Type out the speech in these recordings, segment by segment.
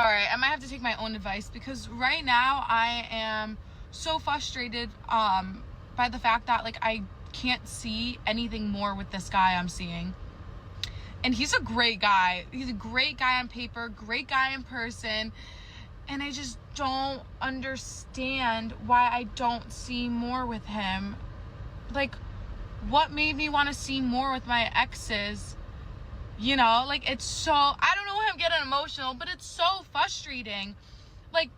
right, I might have to take my own advice, because right now I am so frustrated by the fact that, like, I can't see anything more with this guy I'm seeing. And he's a great guy. He's a great guy on paper, great guy in person. And I just don't understand why I don't see more with him. Like, what made me want to see more with my exes? You know, like, it's so, I don't know why I'm getting emotional, but it's so frustrating. Like,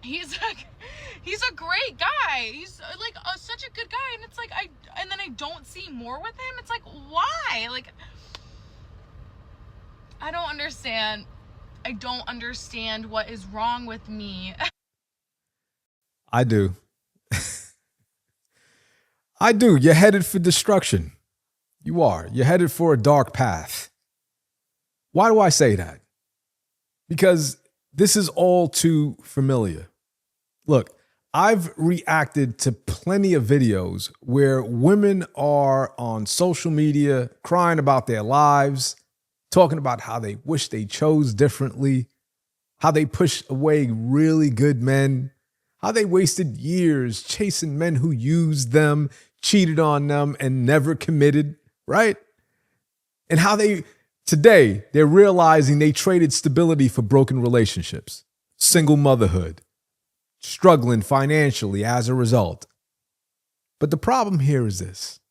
he's a great guy. He's like such a good guy. And it's like, and then I don't see more with him. It's like, why? Like, I don't understand. I don't understand what is wrong with me. I do. I do. You're headed for destruction. You are. You're headed for a dark path. Why do I say that? Because this is all too familiar. Look, I've reacted to plenty of videos where women are on social media crying about their lives, talking about how they wish they chose differently, how they pushed away really good men, how they wasted years chasing men who used them, cheated on them, and never committed, right? And how today, they're realizing they traded stability for broken relationships, single motherhood, struggling financially as a result. But the problem here is this.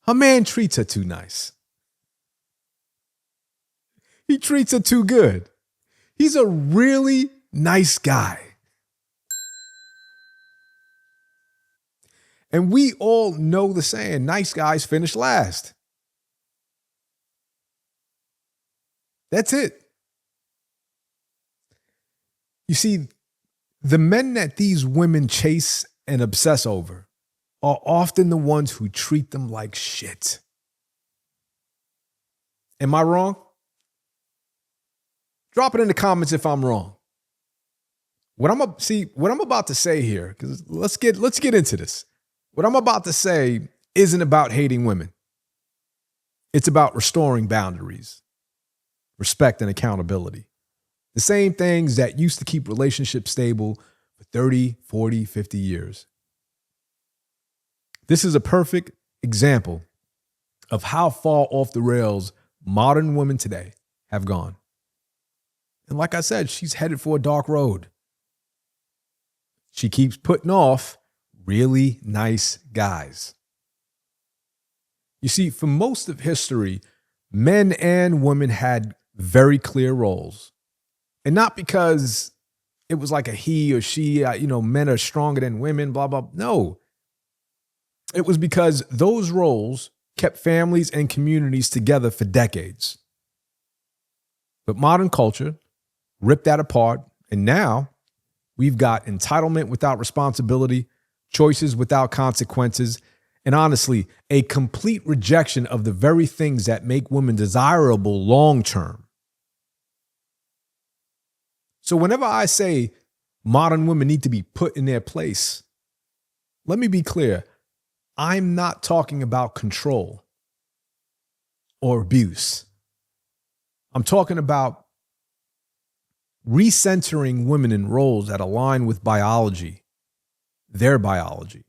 Her man treats her too nice. He treats her too good. He's a really nice guy. And we all know the saying, nice guys finish last. That's it. You see, the men that these women chase and obsess over are often the ones who treat them like shit. Am I wrong? Drop it in the comments if I'm wrong. What I'm about to say here, because let's get into this. What I'm about to say isn't about hating women. It's about restoring boundaries, respect, and accountability. The same things that used to keep relationships stable for 30, 40, 50 years. This is a perfect example of how far off the rails modern women today have gone. And like I said, she's headed for a dark road. She keeps putting off really nice guys. You see, for most of history, men and women had very clear roles. And not because it was like a he or she, men are stronger than women, blah, blah. No. It was because those roles kept families and communities together for decades. But modern culture ripped that apart, and now we've got entitlement without responsibility, choices without consequences, and honestly, a complete rejection of the very things that make women desirable long-term. So whenever I say modern women need to be put in their place, let me be clear. I'm not talking about control or abuse. I'm talking about recentering women in roles that align with biology, their biology,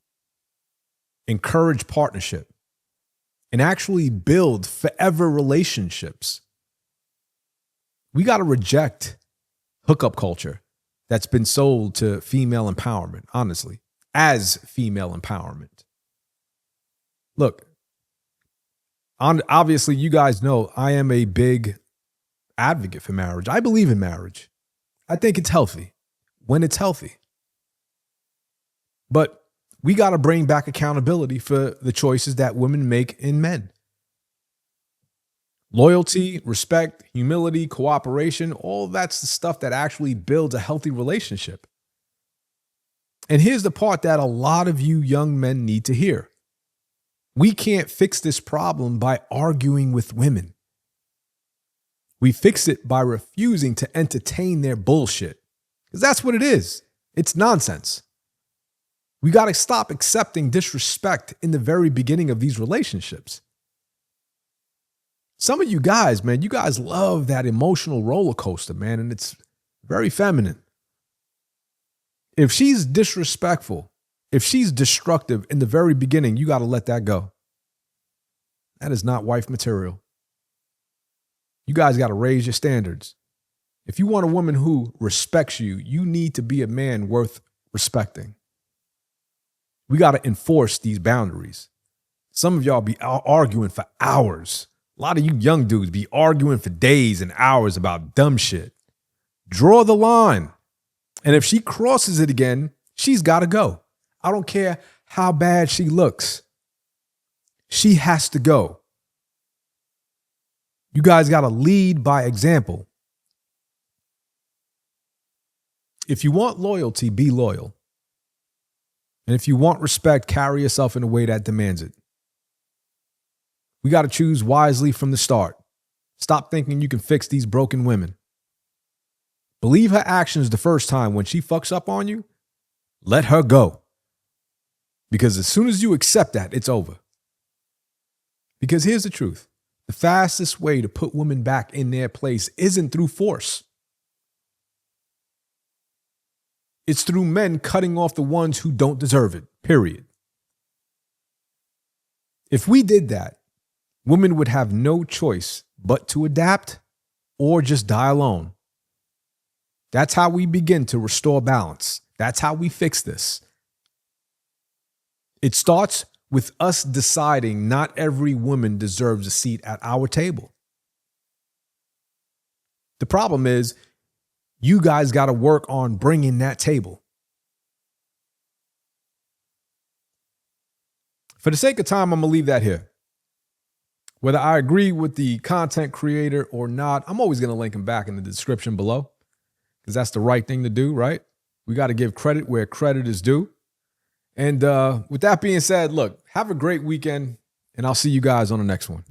encourage partnership, and actually build forever relationships. We got to reject hookup culture that's been sold to female empowerment, honestly, as female empowerment. Look, obviously, you guys know I am a big advocate for marriage. I believe in marriage. I think it's healthy when it's healthy. But we got to bring back accountability for the choices that women make in men. Loyalty, respect, humility, cooperation, all that's the stuff that actually builds a healthy relationship. And here's the part that a lot of you young men need to hear. We can't fix this problem by arguing with women. We fix it by refusing to entertain their bullshit. Because that's what it is. It's nonsense. We got to stop accepting disrespect in the very beginning of these relationships. Some of you guys, man, you guys love that emotional roller coaster, man. And it's very feminine. If she's disrespectful, if she's destructive in the very beginning, you got to let that go. That is not wife material. You guys got to raise your standards. If you want a woman who respects you, you need to be a man worth respecting. We got to enforce these boundaries. Some of y'all be arguing for hours. A lot of you young dudes be arguing for days and hours about dumb shit. Draw the line. And if she crosses it again, she's got to go. I don't care how bad she looks. She has to go. You guys got to lead by example. If you want loyalty, be loyal. And if you want respect, carry yourself in a way that demands it. We got to choose wisely from the start. Stop thinking you can fix these broken women. Believe her actions the first time. When she fucks up on you, let her go. Because as soon as you accept that, it's over. Because here's the truth. The fastest way to put women back in their place isn't through force. It's through men cutting off the ones who don't deserve it, period. If we did that, women would have no choice but to adapt or just die alone. That's how we begin to restore balance. That's how we fix this. It starts with us deciding not every woman deserves a seat at our table. The problem is, you guys got to work on bringing that table. For the sake of time, I'm going to leave that here. Whether I agree with the content creator or not, I'm always going to link him back in the description below because that's the right thing to do, right? We got to give credit where credit is due. And with that being said, look, have a great weekend, and I'll see you guys on the next one.